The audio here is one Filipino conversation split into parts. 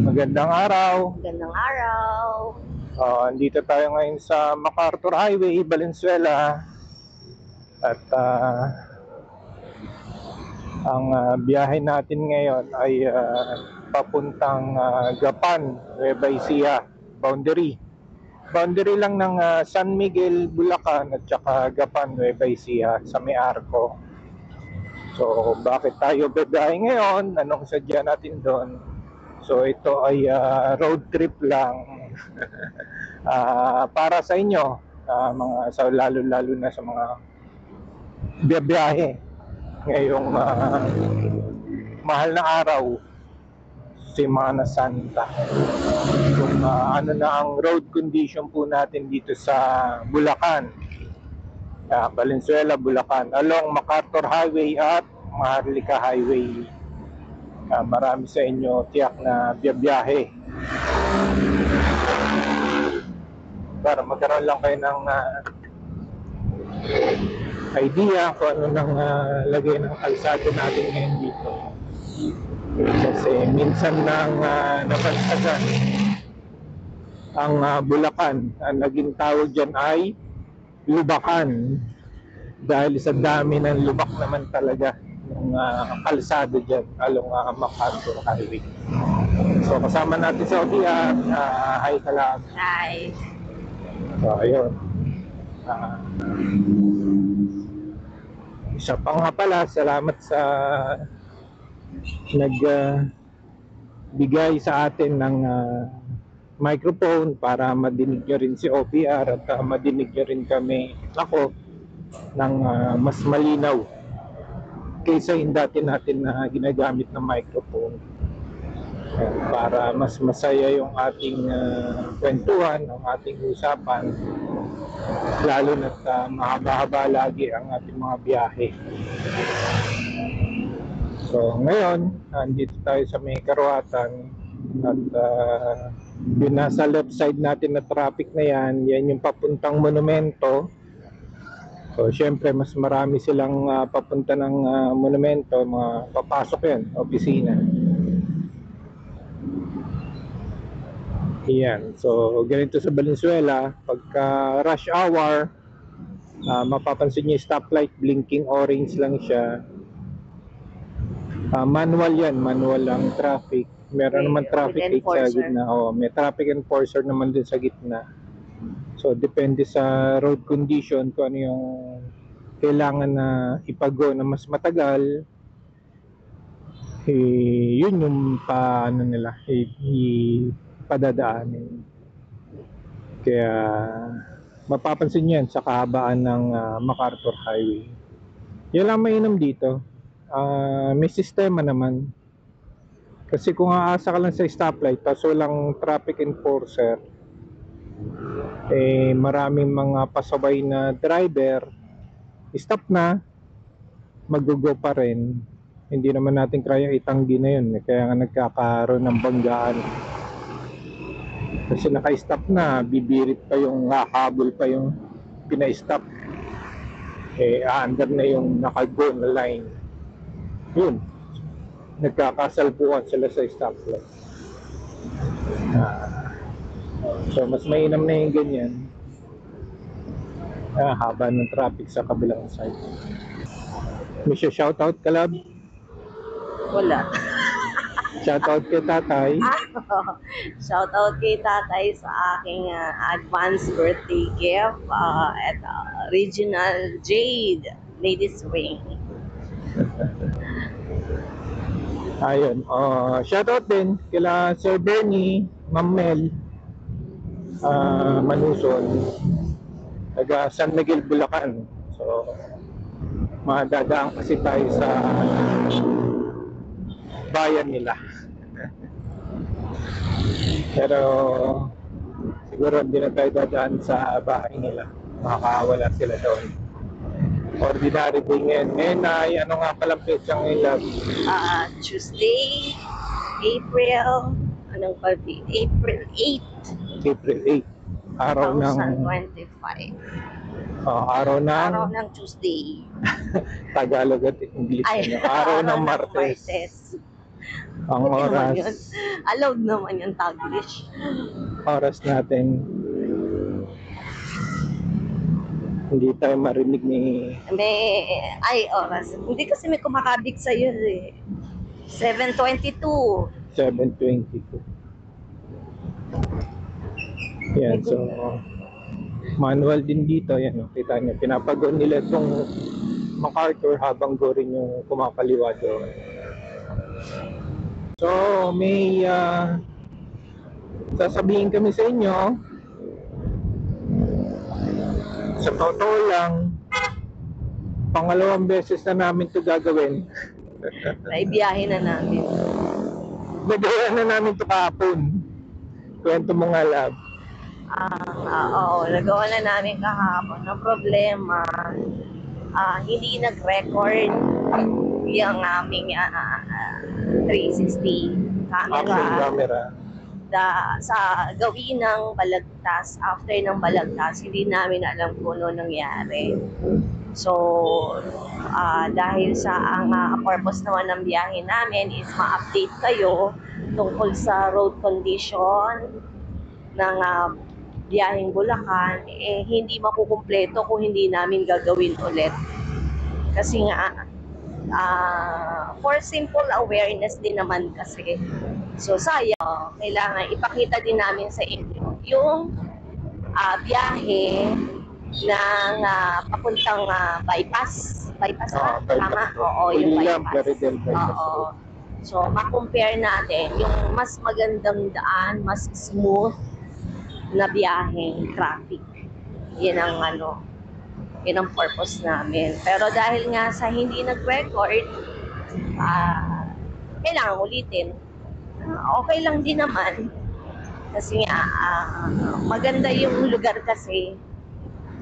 Magandang araw. Magandang araw. Andito tayo ngayon sa MacArthur Highway, Valenzuela. At ang biyahe natin ngayon ay papuntang Gapan, Nueva Ecija, boundary. Boundary lang ng San Miguel, Bulacan at saka Gapan, Nueva Ecija sa may Arco. So, bakit tayo biyahe ngayon? Anong sadya natin doon? So, ito ay road trip lang para sa inyo, lalo-lalo na sa mga biyahe ngayong mahal na araw, Semana Santa. Kung ano na ang road condition po natin dito sa Bulacan, Valenzuela, Bulacan, along MacArthur Highway at Maharlika Highway. Marami sa inyo tiyak na biyahe. Para magkaroon lang kayo ng idea kung ano nang lagay ng kalsado natin ngayon dito. Kasi minsan nang napansagan ang Bulacan, ang naging tawag dyan ay lubakan, dahil sa dami ng lubak naman talaga ng kalsado dyan along MacArthur Highway. So kasama natin sa Odia, hi ka lang. Hi. So ayun, isa pa nga pala, salamat sa nagbigay sa atin ng microphone para madinig nyo rin si OPR at madinig nyo rin kami, ako, ng mas malinaw kaysa yung dati natin na ginagamit na microphone. Para mas masaya yung ating kwentuhan, ang ating usapan, lalo na't mahaba-haba lagi ang ating mga biyahe. So ngayon, andito tayo sa may Karuatan at yung nasa left side natin na traffic na yan yung papuntang monumento. So syempre mas marami silang papunta ng monumento, mga papasok yan, opisina. Yan, so ganito sa Valenzuela, pagka rush hour, mapapansin niyo stoplight, blinking orange lang siya. Manual yan, manual ang traffic. Meron naman traffic light sa gitna. May traffic enforcer naman din sa gitna. So depende sa road condition kung ano yung kailangan na ipago na mas matagal. Yun yung padadaanin. Kaya mapapansin niyo yan sa kahabaan ng MacArthur Highway. Yan lang mainam dito. May sistema naman. Kasi kung aasa ka lang sa stoplight tapos walang traffic enforcer, maraming mga pasabay na driver, stop na, mag-go pa rin. Hindi naman natin kaya itanggi na yun, kaya nga nagkakaroon ng banggaan. Kasi naka-stop na, bibirit pa yung hahabol pa yung pina-stop, under na yung naka-go na line. Yun, nagkakasalpuan sila sa stoplight. So mas mainam na yung ganyan. Haba ng traffic sa kabilang side. May shoutout ka, lab? Wala. Shoutout kay tatay. Shoutout kay tatay sa aking advance birthday gift at Regional Jade Ladies Ring. Ayun. Shoutout din kila Sir Bernie, Ma'am Mel, Manuson, taga San Miguel, Bulacan. So madadaan kasi tayo sa bayan nila. Pero siguro hindi na tayo dadaan sa bahay nila, makakawala sila doon. Ordinary day ngayon ay ano nga palang petsa ngayon? Tuesday, April 8. April 8, araw 2025. Araw ng Tuesday. Tagalog at English. Araw ng Martes. Ang Pwede naman yun. oras, Allowed naman yung Taglish. oras natin, hindi tayo marinig ni Oras. Hindi kasi may kumakabig sa'yo eh. 7:22. 7:22. Yan, so manual din dito. Yan, kita nyo, pinapagon nila itong MacArthur habang go rin yung kumapaliwa doon. So may sasabihin kami sa inyo. Sa totoo lang, pangalawang beses na namin ito gagawin. Naibiyahe na namin. Nagawa na namin ito kahapon. Kwento mo nga, Lab. Oo, nagawa na namin kahapon. Ang problema, hindi nag-record yung aming 360 Action camera. sa gawin ng balagtas. After ng balagtas, hindi namin alam kung ano nangyari. So, dahil sa ang purpose naman ng biyahe namin is ma-update kayo tungkol sa road condition ng biyaheng Bulacan, hindi makukumpleto kung hindi namin gagawin ulit. Kasi nga, for simple awareness din naman kasi. So, sayang, kailangan ipakita din namin sa inyo yung biyahe ng papuntang bypass. Bypass ba? Tama? Oo, yung bypass. Oo. So, ma-compare natin yung mas magandang daan, mas smooth na biyaheng traffic. Yan ang purpose namin. Pero dahil nga sa hindi nag-record, kailangan ulitin. Okay lang din naman. Kasi nga, maganda yung lugar kasi.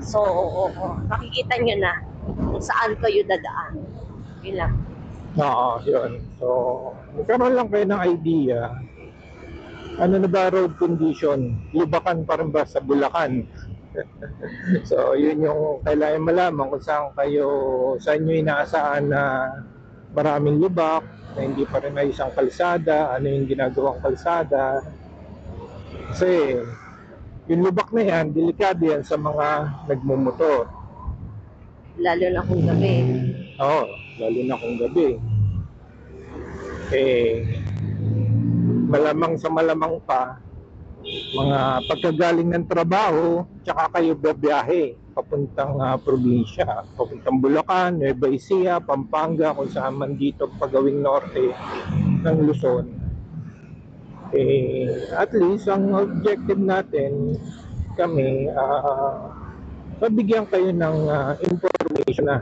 So, makikita nyo na kung saan kayo dadaan. Yun lang. Oo, yun. So, magkaroon lang kayo ng idea. Ano na ba road condition? Lubakan pa rin ba sa Bulacan? So, yun yung kailangan malaman kung saan nyo inaasahan na maraming lubak, na hindi pa rin ay isang kalsada, ano yung ginagawang kalsada. Kasi, yung lubak na yan, delikado yan sa mga nagmumotor. Lalo na kung gabi. Oo, lalo na kung gabi. Malamang sa malamang pa, mga pagkagaling ng trabaho, tsaka kayo babiyahe papuntang probinsya, papuntang Bulacan, Nueva Ecija, Pampanga, kung saan man dito pagawing norte ng Luzon. At least ang objective natin, kami, mabigyan kayo ng information na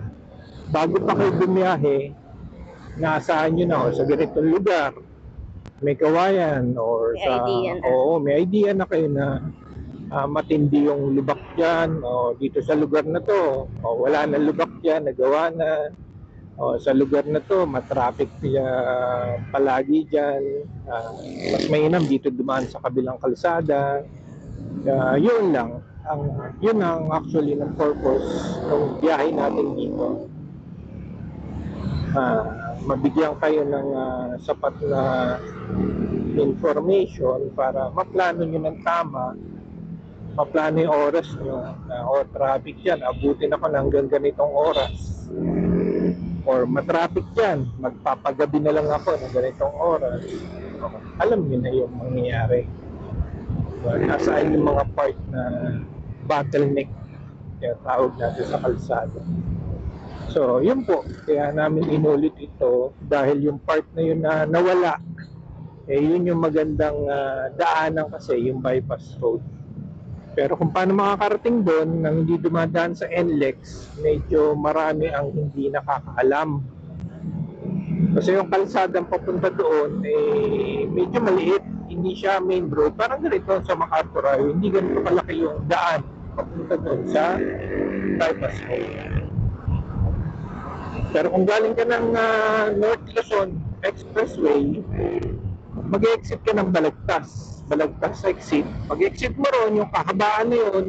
bago pa kayo bumiyahe, naasahan nyo na sa ganitong lugar, may kawayan or may idea na kayo na matindi yung lubak dyan, o dito sa lugar na to, o wala na lubak dyan, nagawa na, o sa lugar na to, matraffic palagi dyan, mas mainam dito dumaan sa kabilang kalsada. Yun lang, yun ang actually ng purpose ng biyahe natin dito. Mabigyan kayo ng sapat na information para maplano nyo ng tama, maplano yung oras nyo, traffic yan, abutin ako ng hanggang ganitong oras, or matraffic yan, magpapagabi na lang ako ng ganitong oras. Alam nyo na yung mangyayari. Nasaan yung mga part na bottleneck, kaya tawag natin sa kalsada. So, yun po. Kaya namin inulit ito dahil yung part na yun na nawala, yun yung magandang daanan kasi, yung bypass road. Pero kung paano makakarating doon nang hindi dumadaan sa NLEX, medyo marami ang hindi nakakaalam. Kasi yung kalsadang papunta doon, medyo maliit. Hindi siya main road. Parang ganito sa MacArthur Highway, hindi ganito kalaki yung daan papunta doon sa bypass road. Pero kung galing ka ng North Luzon Expressway, mag-exit ka ng Balagtas exit. Pag-exit mo ron, yung kahabaan na yun,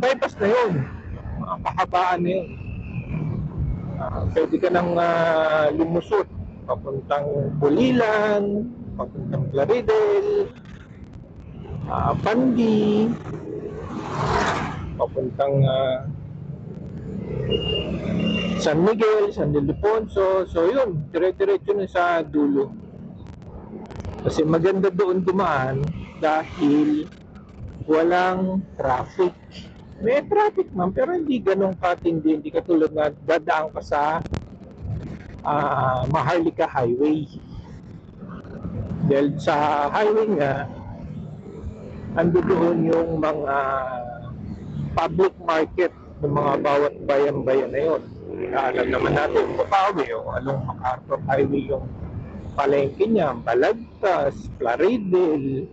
bypass na yun, kahabaan na yun. Pwede ka nang lumusot papuntang Bulilan, papuntang Plaridel, Pandi, papuntang San Miguel, San Ildefonso. So yun, dire-diretso na sa dulo. Kasi maganda doon dumaan dahil walang traffic. May traffic man, pero hindi ganun katindi. Hindi katulad na dadaan ka sa Maharlika Highway. Dahil sa highway nga, ando doon yung mga public market ng mga bawat bayan-bayan na yun. Alam naman natin, Bukawi o along MacArthur Highway yung palengke niya, Balagtas, Plaridel,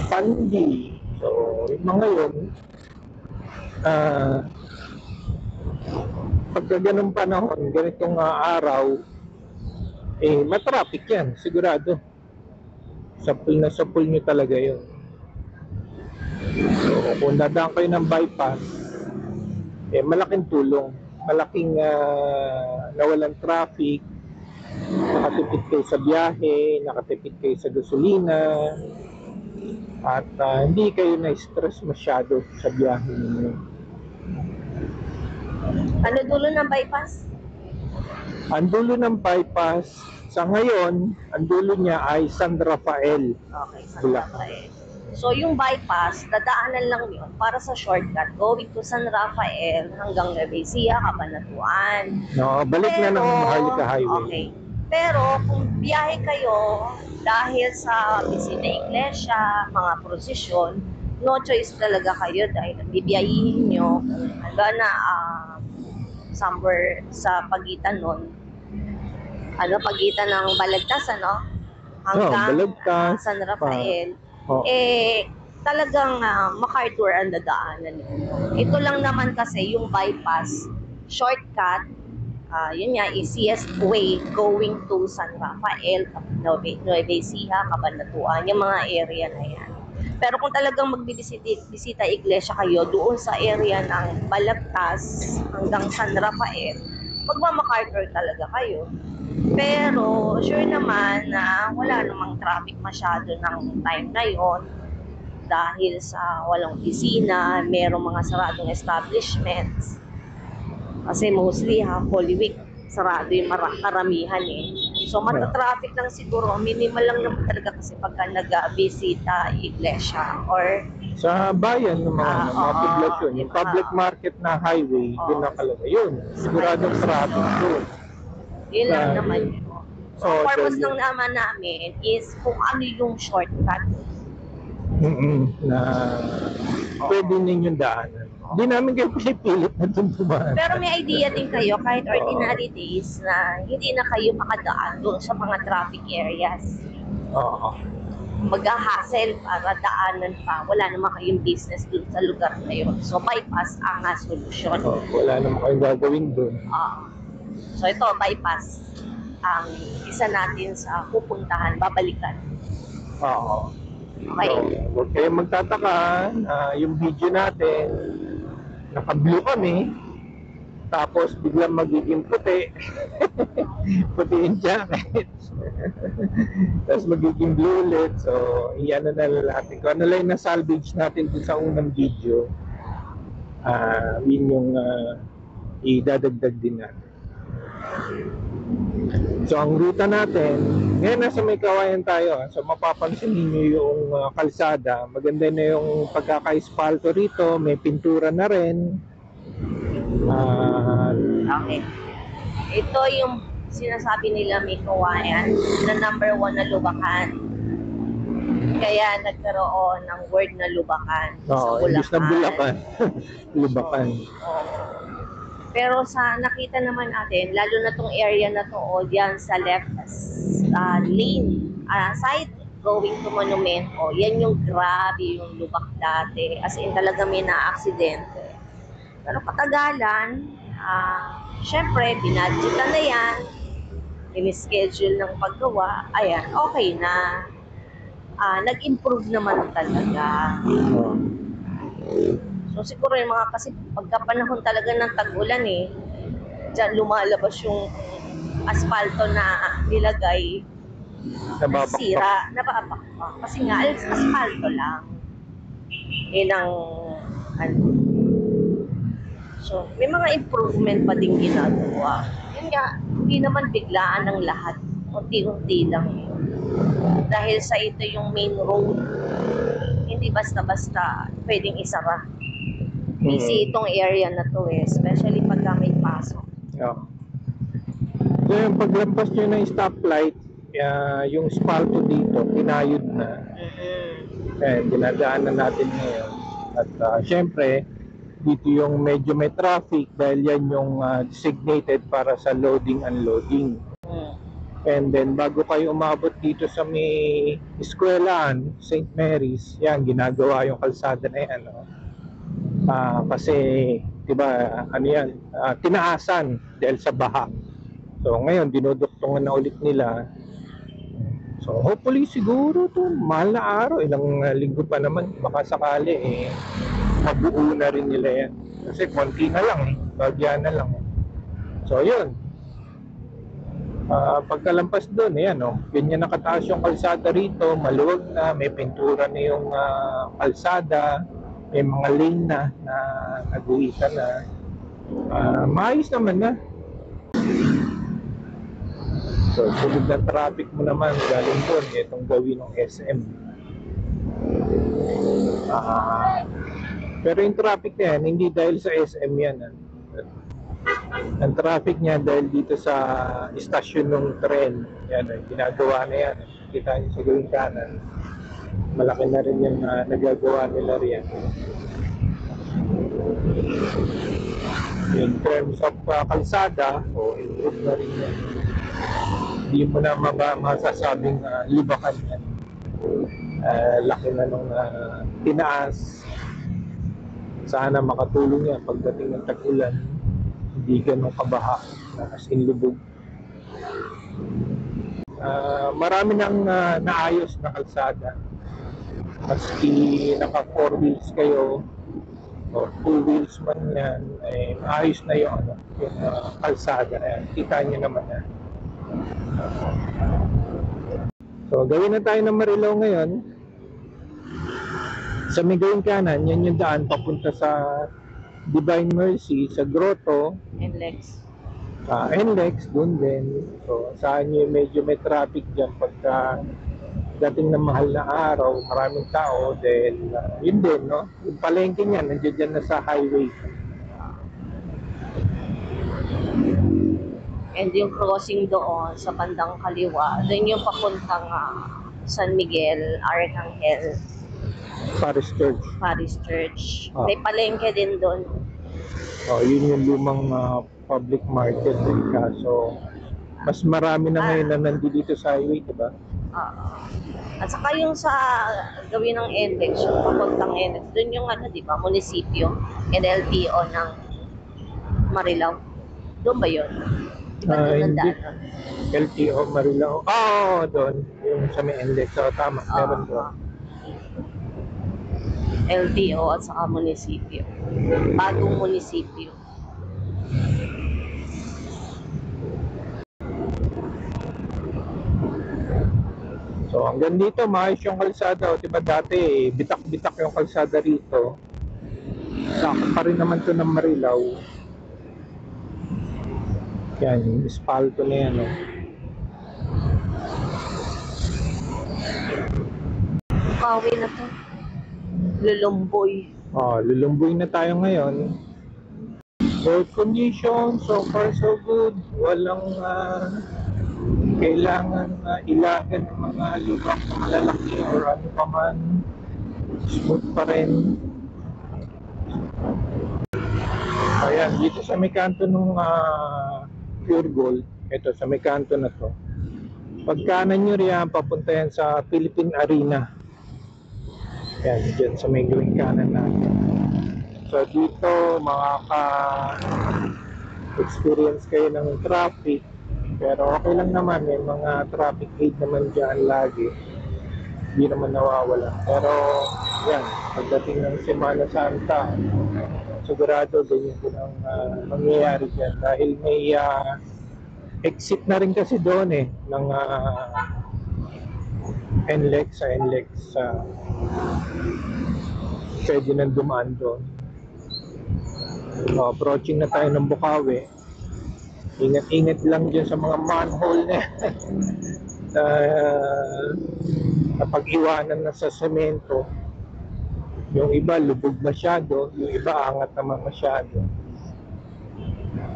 Pandi. So, yung mga yun, pagka ganung panahon, ganitong araw, matraffic yan, sigurado. Sapul nyo talaga yun. So, kung dadaan kayo ng bypass, malaking tulong. Malaking nawalan traffic, nakatipid kayo sa biyahe, nakatipid kayo sa gasolina, at hindi kayo na-stress masyado sa biyahe ninyo. Ano dulo ng bypass? Ang dulo ng bypass, sa ngayon, ang dulo niya ay San Rafael. Okay, San Bulacan. Rafael. So yung bypass, dadaanan lang yun para sa shortcut going to San Rafael hanggang Nueva Ecija, Cabanatuan. No, balik na ng Maharlika Highway. Okay. Pero kung biyahe kayo dahil sa bisita iglesia, mga prosesyon, no choice talaga kayo dahil bibiyahihin nyo hanggang na somewhere sa pagitan nun. Pagitan ng Balagtas, hanggang Balagtas, San Rafael. Oh. Talagang MacArthur ang dadaanan ninyo. Ito lang naman kasi yung bypass, shortcut, yun nga, easiest way going to San Rafael, Nueva Ecija, Cabanatuan, yung mga area na yan. Pero kung talagang magbibisita iglesia kayo doon sa area ng Balagtas hanggang San Rafael, magma-MacArthur talaga kayo. Pero sure naman na wala namang traffic masyado ng time na yon dahil sa walang opisina, merong mga saradong establishments. Kasi mostly Holy Week, sarado yung karamihan So matatraffic lang siguro, minimal lang naman talaga kasi pagka nag-visita iglesia or sa bayan ng mga poblasyon, yung public market na highway, yun nakalagay yun. Siguradong traffic doon. Yun lang naman yun. So, purpose lang naman namin is kung ano yung shortcut. Na pwede ninyong daanan. Hindi namin kayo pinipilit na doon dumaan. Pero may idea din kayo kahit ordinary days na hindi na kayo makadaan doon sa mga traffic areas. Oo. Mag-hassle para daanan pa. Wala naman kayong business doon sa lugar na yun. So, bypass ang solusyon. Wala naman kayong gagawin doon. So ito, bypass ang isa natin sa pupuntahan, babalikan. Oo. Okay. So, huwag kayong magtataka, yung video natin, naka-blue kami, tapos biglang magiging puti. Puti yung jacket. Tapos magiging blue ulit. So, iyan na natin. Kung ano lang na-salvage natin dun sa unang video, yun yung idadagdag din natin. So ang ruta natin, ngayon nasa may kawayan tayo. So mapapansin niyo yung kalsada. Maganda na yung pagkaka-espalto rito. May pintura na rin. Okay. Ito yung sinasabi nila may kawayan na number 1 na lubakan. Kaya nagkaroon ng word na lubakan sa Bulacan. Imbis na Bulacan. Lubakan. Pero sa nakita naman natin, lalo na tong area na to, diyan sa left lane, side going to Monument, yan yung grabe yung lubak dati. As in talaga may na-aksidente. Pero katagalan, syempre, binadgetan na yan, in-schedule ng paggawa, ayan, okay na. Nag-improve naman talaga. So siguro yung mga kasi pagkapanahon talaga ng tag-ulan dyan lumalabas yung asfalto na nilagay, Nababakbak. nasira, nababakbak. Kasi nga, asfalto lang. Yun ang, ano. So, may mga improvement pa din ginagawa. Yun nga, hindi naman biglaan ang lahat. Unti-unti lang. Dahil sa ito yung main road, hindi basta-basta pwedeng isara. Busy itong area na to eh, especially pagka may pasok. Yeah. So yung paglampas nyo ng stoplight, yung spalto dito, pinayod na. Dinadaanan natin ngayon. At syempre, dito yung medyo may traffic dahil yan yung designated para sa loading unloading. And then bago kayo umabot dito sa may eskwelahan, St. Mary's, yan, ginagawa yung kalsada na yan. Kasi, diba, ano yan, tinaasan dahil sa baha. So ngayon, dinuduktungan na ulit nila. So hopefully siguro to mahal na araw, ilang linggo pa naman, baka sakali mabuo na rin nila yan. Kasi konti na lang bagya na lang. So yun. Pagkalampas doon, ganyan nakataas yung kalsada rito, maluwag na, may pintura na yung kalsada, may mga lane na naguhitan na. Maayos naman na. So, sulog ng traffic mo naman galing doon, itong gawin ng SM. Pero yung traffic na yan, hindi dahil sa SM yan. Ang traffic niya dahil dito sa istasyon ng tren. Yan, ginagawa na yan. Kita niyo sa gawing kanan. Malaki na rin yung nagagawa nila riyan. In terms of kalsada, improve na rin yan. Hindi mo na masasabing libakan yan. Laki na nung tinaas. Sana makatulong yan pagdating ng tag-ulan. Hindi ganun kabaha as in lubog. Marami nang naayos na kalsada. Maski naka 4 wheels kayo o 2 wheels man yan, maayos na yung kalsada. Kita nyo naman yan. So gawin na tayo ng Marilao ngayon. Sa may gawing kanan, yan yung daan papunta sa Divine Mercy, sa Grotto. NLEX. NLEX, dun din. So saan yung medyo may traffic dyan pagka dating ng mahal na araw, maraming tao, then yun din, no? Yung palengke niyan, nandiyan dyan na sa highway. And yung crossing doon sa bandang kaliwa, doon yung papuntang San Miguel, Arcangel, Paris Church. Paris Church. May palengke din doon. Yun yung lumang public market. Kaso, mas marami na ngayon na nandito sa highway, diba? At saka yung sa gawin ng NLEX, yung papuntang NLEX, doon yung diba, munisipyo, LTO ng Marilao. Doon ba yun? Diba doon ang daan? LTO Marilao. Doon. Yung sa may NLEX. Tama, meron doon. LTO at saka munisipyo. Bagong munisipyo. So hanggang dito, maayos yung kalsada. Diba dati, bitak-bitak yung kalsada rito. Sakot pa rin naman to ng Marilao. Yan, yung espalto na yan. Kawi na to. Lulumboy. Lulumboy na tayo ngayon. Road condition, so far so good. Walang kailangan ilagan ng mga lubak na malalaki or ano pa man. Smooth pa rin. Ayan, dito sa may kanto ng Pure Gold, ito sa may kanto na to. Pagkanan nyo riyan, papunta yan sa Philippine Arena. Yan, dyan sa may gawing kanan natin. So dito, makaka-experience kayo ng traffic. Pero okay lang naman, may mga traffic aid naman dyan lagi. Hindi naman nawawala. Pero yan, pagdating ng Semana Santa, sigurado ganyan din ang mangyayari dyan dahil may exit na rin kasi doon ng NLEX sa NLEX pwede nang dumaan doon. Approaching na tayo ng Bukawi. Ingat-ingat lang dyan sa mga manhole na napag-iwanan na sa semento. Yung iba lubog masyado, yung iba angat naman masyado.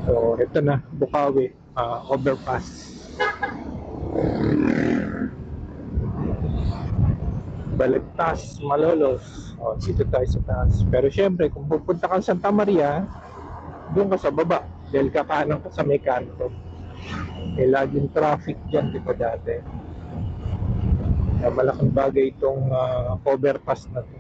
So ito na, Bukawi overpass. Balagtas, Malolos. Dito tayo sa taas. Pero syempre, kung pupunta ka sa Santa Maria, doon ka sa baba. Dahil kakanan ka sa may kanto. Laging traffic dyan, dito dati. Malaking bagay itong overpass na to.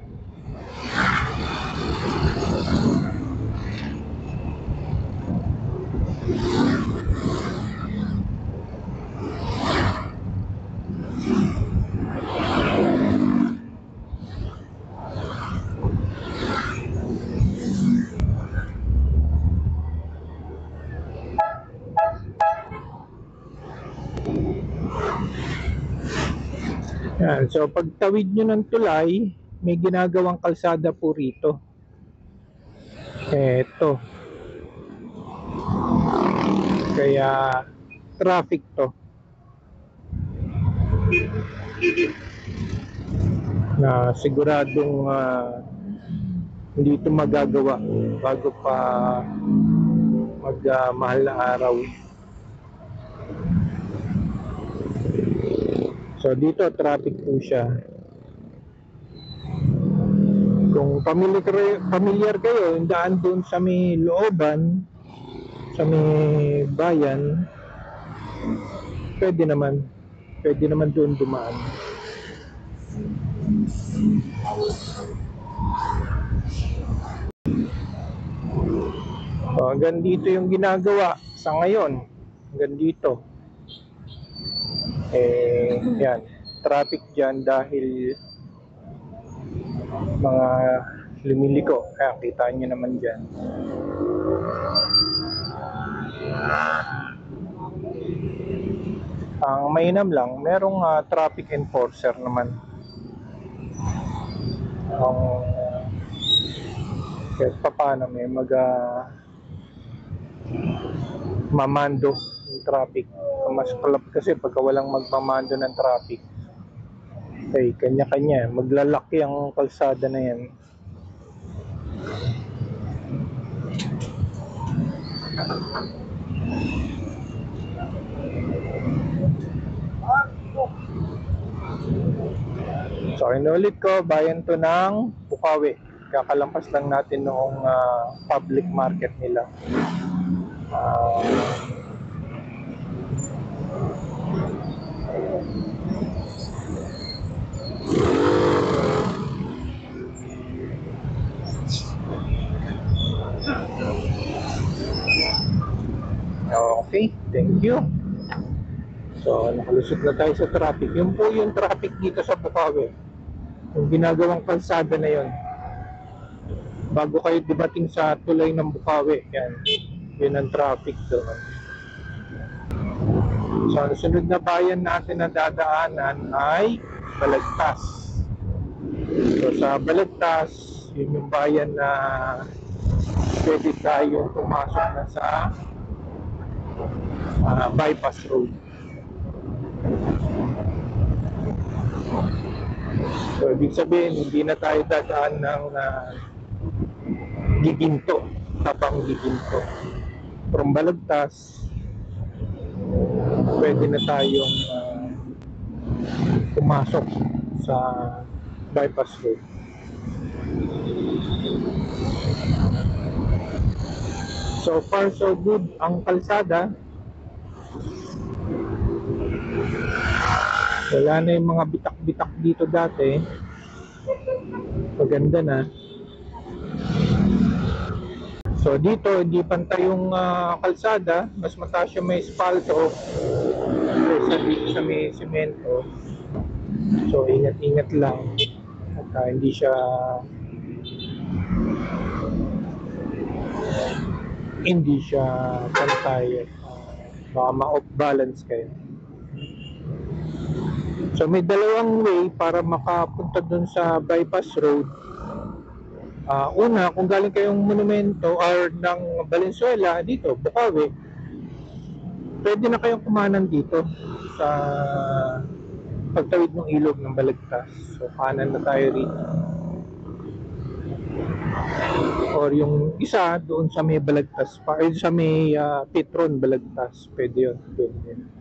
Yan. So pagtawid nyo ng tulay, may ginagawang kalsada po rito. Eto. Kaya traffic to. Na siguradong hindi ito magagawa bago pa magmahal na araw. So dito traffic po siya. Kung familiar kayo, yung daan doon sa may looban, sa may bayan, pwede naman doon dumaan. Hanggang dito yung ginagawa sa ngayon. Hanggang dito. Yan. Traffic dyan dahil mga lumiliko. Kaya kita nyo naman dyan. Ang mainam lang, merong traffic enforcer naman. Kahit pa paano may mamando yung traffic. Mas kalap kasi pagka walang magmamando ng traffic. Kanya-kanya. Maglalaki ang kalsada na yan. So inulit ko, bayan to ng Bukawi. Kakalampas lang natin noong public market nila. Okay, thank you. So nakalusot na tayo sa traffic. Yun po yung traffic dito sa Bukawi. Yung ginagawang kalsada na yun. Bago kayo dumating sa tulay ng Bukawi, yun ang traffic doon. So ang sunod na bayan natin na dadaanan ay Balagtas. So sa Balagtas, yun yung bayan na pwede tayong pumasok na sa bypass road. So ibig sabihin, hindi na tayo dadaan ng Giginto, tapang Giginto. From Balagtas, pwede na tayong pumasok sa bypass road. So far so good ang kalsada. Wala na yung mga bitak-bitak dito dati. Maganda na. So dito hindi pantay yung kalsada, mas mataas yung may espalto kaysa dito sa may semento. So ingat-ingat lang at hindi siya hindi siya pantay, baka ma-off balance kayo. So may dalawang way para makapunta dun sa bypass road. Una, kung galing kayong Monumento or ng Valenzuela dito, Bukawi, pwede na kayong kumanan dito sa pagtawid ng ilog ng Balagtas. So kanan na tayo rito. Or yung isa doon sa may Balagtas pa, ay sa may Petron Balagtas, pwede yun. Pwede.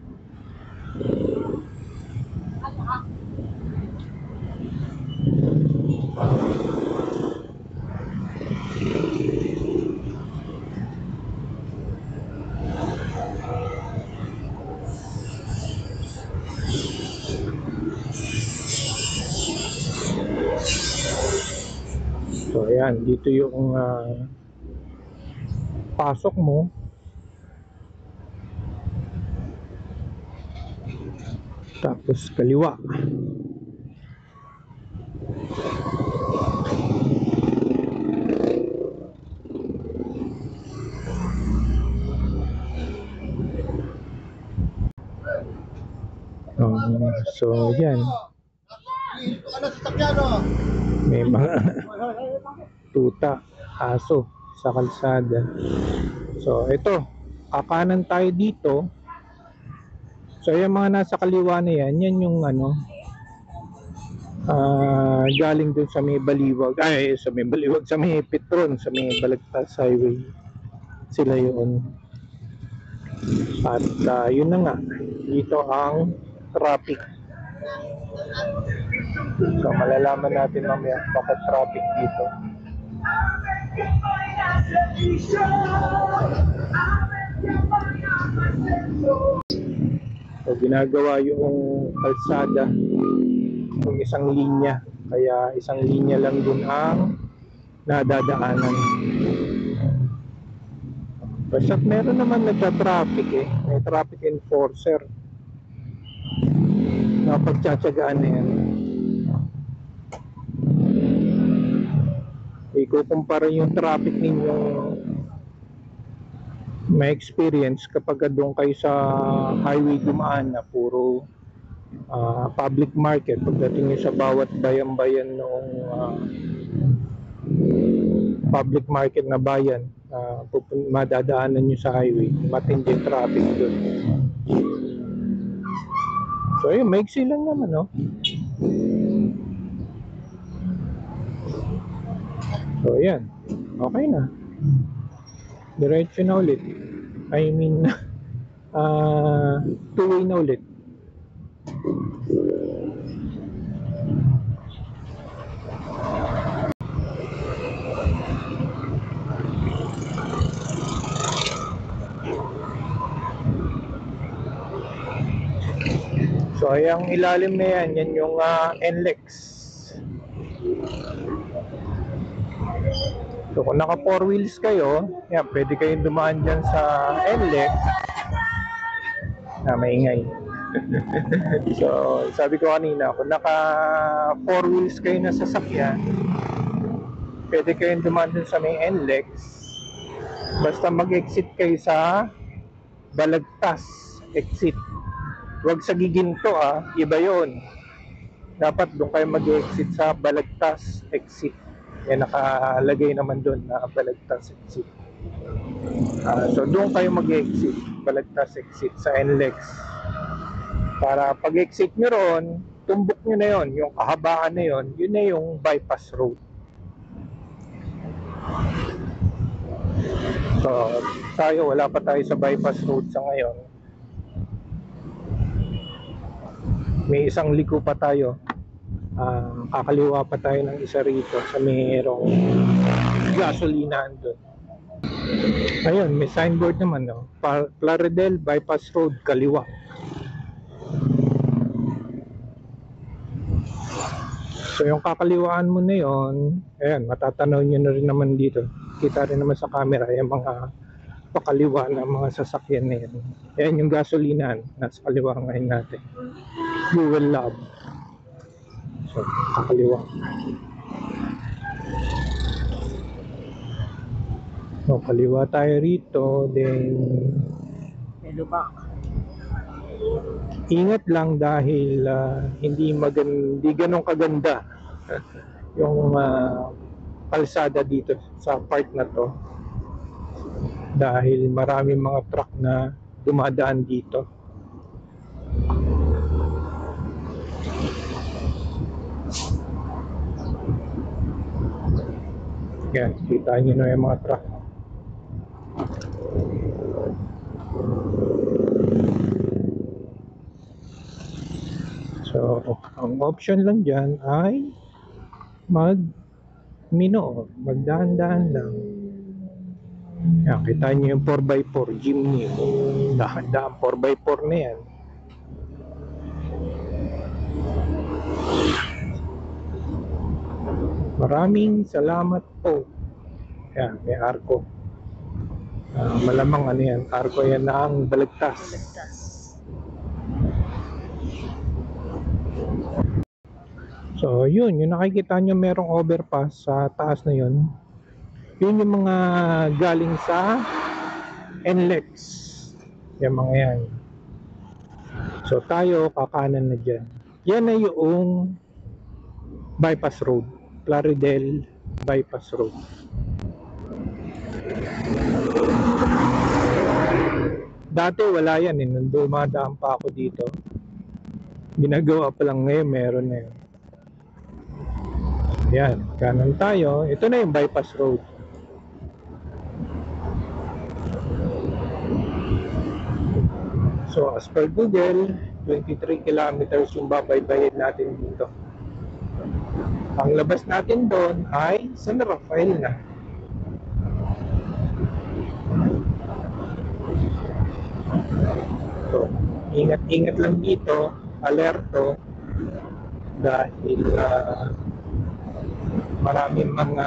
So ayan, dito yung pasok mo. Tapos kaliwa. So yan. May mga tuta, aso sa kalsada. So ito, kakanan tayo dito. So yung mga nasa kaliwa na yan, yan yung galing dun sa may Baliwag, sa may Petron, sa may Balagtas Highway. Sila yun. At yun na nga, dito ang traffic. So malalaman natin mamaya bakit traffic dito. So ginagawa yung kalsada yung isang linya, kaya isang linya lang din ang nadadaanan. Basta meron naman nagka-traffic may traffic enforcer na pagtsatsagaan na yan. Ikukumpara yung traffic ninyong may experience kapag doon kayo sa highway dumaan na puro public market. Pagdating nyo sa bawat bayan-bayan noong public market na bayan, madadaanan nyo sa highway, matindi traffic doon. So yun, maiksi lang naman, no? So yan, okay na. Diretso na ulit. I mean, two-way na ulit. So yung ilalim na yan, yan yung NLEX. So kung naka 4 wheels kayo, yan, pwede kayong dumaan dyan sa NLEX na maingay. So sabi ko kanina, kung naka 4 wheels kayo na sasakyan, pwede kayong dumaan dyan sa may NLEX. Basta mag-exit kayo sa Balagtas exit. Huwag sa Giginto, iba yon. Dapat doon kayo mag-exit sa Balagtas exit. Yan, nakalagay naman doon na Balagtas exit. So doon kayo mag-exit, Balagtas exit sa NLEX. Para pag-exit nyo ron, tumbok nyo na yon, yung kahabaan na yon, yun na yung bypass road. So tayo, wala pa tayo sa bypass road sa ngayon. May isang liko pa tayo. Kakaliwa pa tayo ng isa rito sa mayroong gasolinahan doon. Ayun, may signboard naman, no? Plaridel Bypass Road, kaliwa. So yung kakaliwaan mo na yon, ayan, matatanaw nyo na rin naman dito. Kita rin naman sa camera yung mga pakaliwa na mga sasakyan na yan. Ayan yung gasolinahan, nasa kaliwa ngayon natin. Fuel Lab. So, kakaliwa. So, kaliwa tayo rito, then May lubak. ingat lang dahil hindi ganun kaganda yung kalsada dito sa part na to dahil maraming mga truck na dumadaan dito. Yan, kita nyo na yung mga truck. So, ang option lang dyan ay magdahan-dahan lang. Yan, kita nyo yung 4x4 jeepney. Dahan-dahan 4x4 na yan. Maraming salamat po. Yan, may arko. Malamang ano yan, arko yan na ang Balagtas. Balagtas. So yun, yung nakikita nyo merong overpass sa taas na yun. Yun yung mga galing sa NLEX. Yung mga yan. So tayo kakanan na dyan. Yan na yung bypass road. Plaridel bypass road. Dati wala yan eh. Nung dumadaan pa ako dito. Ginagawa pa lang ngayon, meron na yun. Yan, kanan tayo. Ito na yung bypass road. So as per Google, 23 kilometers yung babaybayin natin dito. Ang labas natin doon ay San Rafael na. So, ingat-ingat lang dito, alerto, dahil maraming mga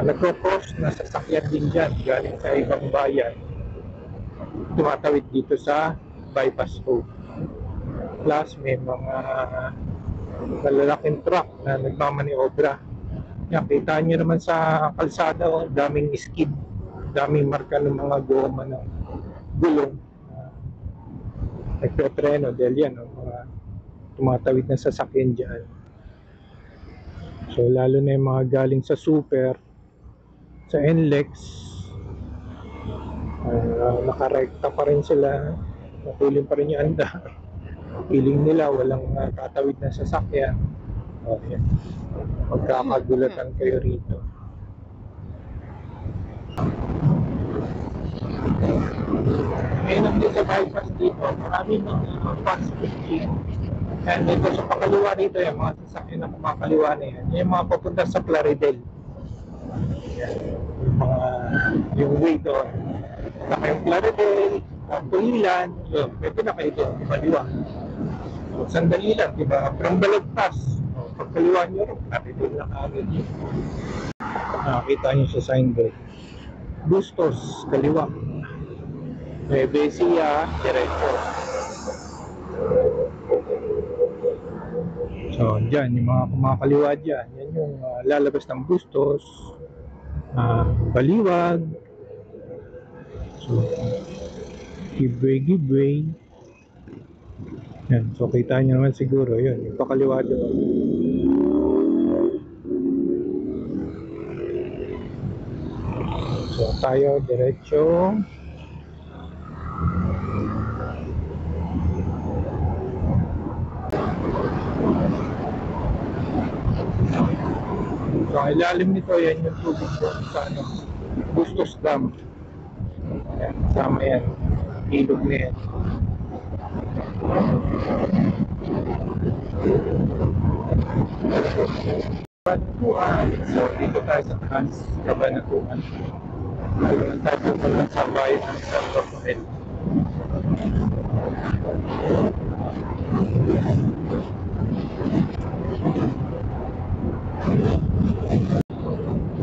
nagpo-cross na sasakyan din dyan galing sa ibang bayan, tumatawid dito sa bypass road. Plus may mga malalaking truck na nagmamaniobra. Yan, kita nyo naman sa kalsada, daming skid, daming marka ng mga goma ng gulong. Nagpetreno dahil yan, mga tumatawid na sasakyan dyan. So lalo na yung mga galing sa super, sa NLEX, nakarekta pa rin sila, napiling pa rin yung anda. Piling nila walang tatawid na sasakyan. Okay. Magkakagulatan kayo rito. Ngayon din sa bypass dito, maraming mga fast food chain. And dito sa pakaliwa rito, yung mga sasakyan na kumakaliwa na yan, yung mga papunta sa Plaridel. Yung way doon. Saka yung Plaridel, ang Pulilan, yun, pwede na kayo doon, kumaliwa. So, sandali lang, diba? From Balagtas, pagkaliwa nyo rin, Plaridel na kagad yun. Nakakita nyo sa signboard. Bustos, kaliwa. Besia, diretso. So, dyan, yung mga kumakaliwa dyan, yan yung lalabas ng Bustos, Baliwag. So, give way. Yan, so kita nyo naman siguro, yun, yung pakaliwa doon. So, tayo, diretso. So, ang ilalim nito, yan yung tubig doon sa Bustos Dam. Ayan, kasama yan. Ilog na yan. Kabanatuan. So, dito tayo sa taas, Kabanatuan. Ayun, tayo pa lang sa bayan ng San Rafael.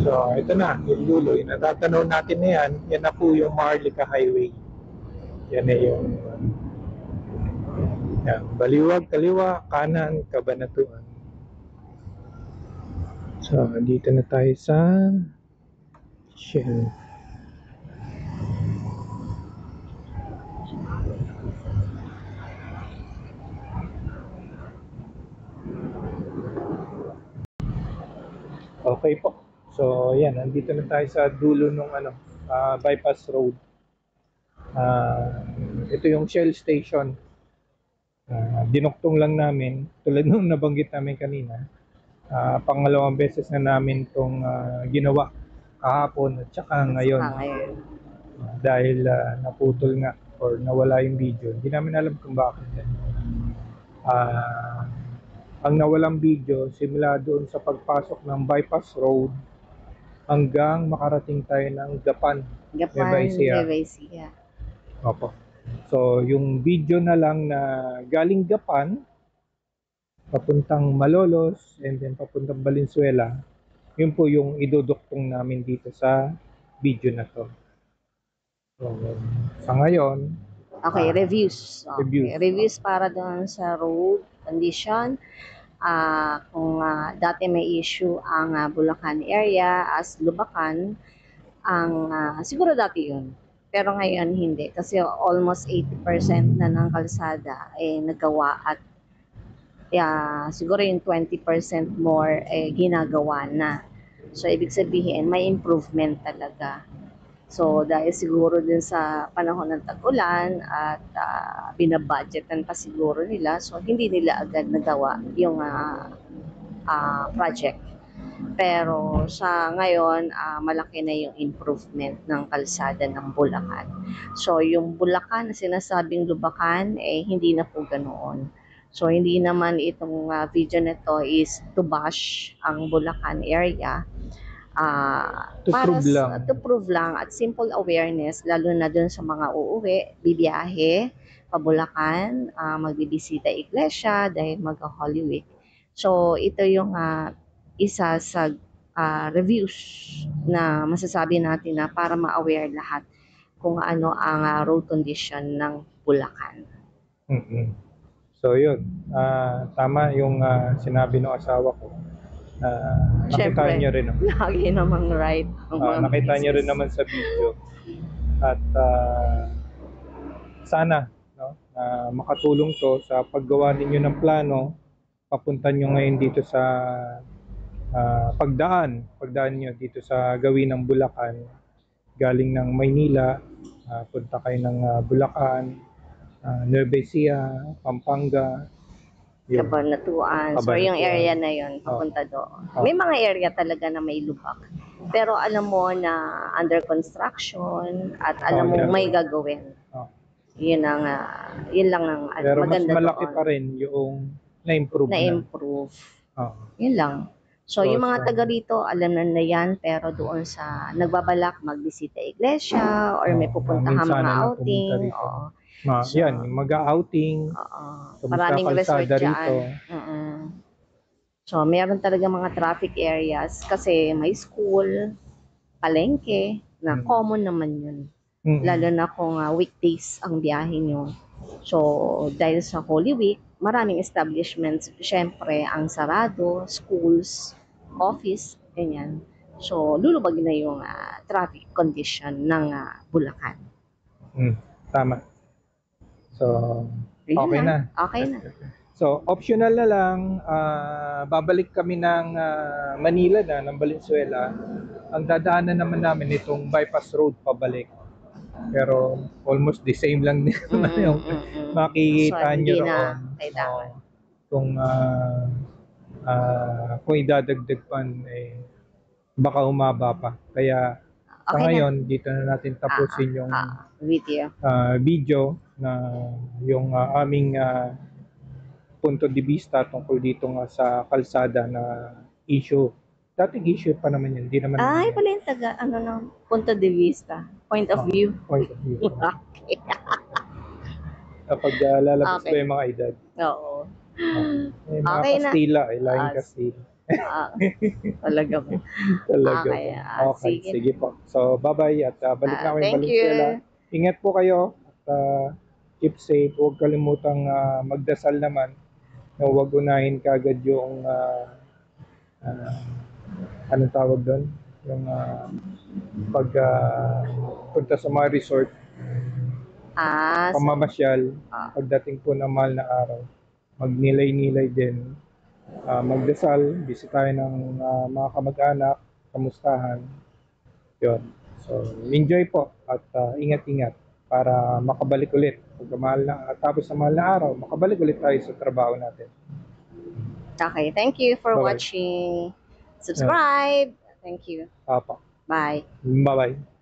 So, ito na, yung dulo. Yung natatanaw natin na yan na po yung Maharlika Highway. Yan na yung yan, Baliwag, kaliwa, kanan, Kabanatuan. So, dito na tayo sa Shell. Okay po. So, yan. Nandito na tayo sa dulo ng bypass road. Ito yung Shell station. Dinuktong lang namin, tulad nung nabanggit namin kanina. Pangalawang beses na namin itong ginawa kahapon at saka ngayon. Dahil naputol nga or nawala yung video. Hindi namin alam kung bakit. Ang nawalang video simula doon sa pagpasok ng bypass road hanggang makarating tayo ng Gapan, Nueva Ecija. Opo. So, yung video na lang na galing Gapan, papuntang Malolos, and then papuntang Valenzuela, yun po yung iduduktong namin dito sa video na to. So, sa ngayon, Okay, reviews. Okay. Reviews. Reviews para doon sa road condition. Kung dati may issue ang Bulacan area as Lubacan, siguro dati yun. Pero ngayon hindi kasi almost 80% na ng kalsada nagawa at siguro yung 20% more ginagawa na. So ibig sabihin may improvement talaga. So dahil siguro din sa panahon ng tag-ulan at binabudgetan pa siguro nila, so hindi nila agad nagawa yung project. Pero sa ngayon, malaki na yung improvement ng kalsada ng Bulacan. So yung Bulacan na sinasabing Lubacan, hindi na po ganoon. So hindi naman itong video nito is to bash ang Bulacan area. To prove lang at simple awareness lalo na dun sa mga uuwi, bibiyahe pa Bulacan, magbibisita iglesia dahil mag-Holy Week. So ito yung isa sa reviews na masasabi natin na para ma-aware lahat kung ano ang road condition ng Bulacan. So yun, tama yung sinabi ng asawa ko. Nakita niyo rin. Lagi namang right. Nakita niyo rin naman sa video. At sana makatulong to sa paggawa ninyo ng plano. Papunta nyo ngayon dito sa pagdaan nyo dito sa gawin ng Bulacan. Galing ng Maynila, punta kayo ng Bulacan, Nueva Ecija, Pampanga, Cabanatuan. So yung area na yun, papunta doon. May mga area talaga na may lubak. Pero alam mo na under construction at alam mo may gagawin. Yun lang ang pero maganda mas malaki doon. pa rin yung na-improve. Yun lang. So yung mga taga rito, alam na yan, pero doon sa nagbabalak magbisita iglesia or may pupuntahan mga outing. So, yan, mag-outing. Maraming resort dyan. So, meron talaga mga traffic areas kasi may school, palengke, na common naman yun. Lalo na kung weekdays ang biyahe nyo. So, dahil sa Holy Week, maraming establishments, syempre, ang sarado, schools, office, ganyan. So, lulubag na yung traffic condition ng Bulacan. Tama. So, okay na. Okay na. So, optional na lang, babalik kami ng Manila ng Valenzuela. Ang dadaanan naman namin itong bypass road pabalik. Pero almost the same lang din naman yung makikita nyo roon. Kung idadagdag pa, baka humaba pa. Kaya sa ngayon, dito na natin tapusin yung video na yung aming punto de vista tungkol dito nga sa kalsada na issue. Dating issue pa naman yun. Hindi naman pala yung taga, punto de vista. Point of view. Point of view. Okay. Kapag lalabas ba yung mga edad. Oo. Mga Kastila, lahing Kastila. Talaga po. Talaga okay, sige po. So, bye-bye at balik na kami ng Valenzuela. Ingat po kayo at keep safe. Huwag kalimutang magdasal naman na huwag unahin kagad yung anong tawag doon? Yung pag punta sa mga resort, pamamasyal, pagdating po ng mahal na araw, magnilay-nilay din, magdasal, bisitahin ng mga kamag-anak, kamustahan, yun. So, enjoy po at ingat-ingat para makabalik ulit. Pag mahal na, tapos sa mahal na araw, makabalik ulit tayo sa trabaho natin. Okay, thank you for Bye-bye. watching. Subscribe. Thank you. Apa. Bye. Bye-bye.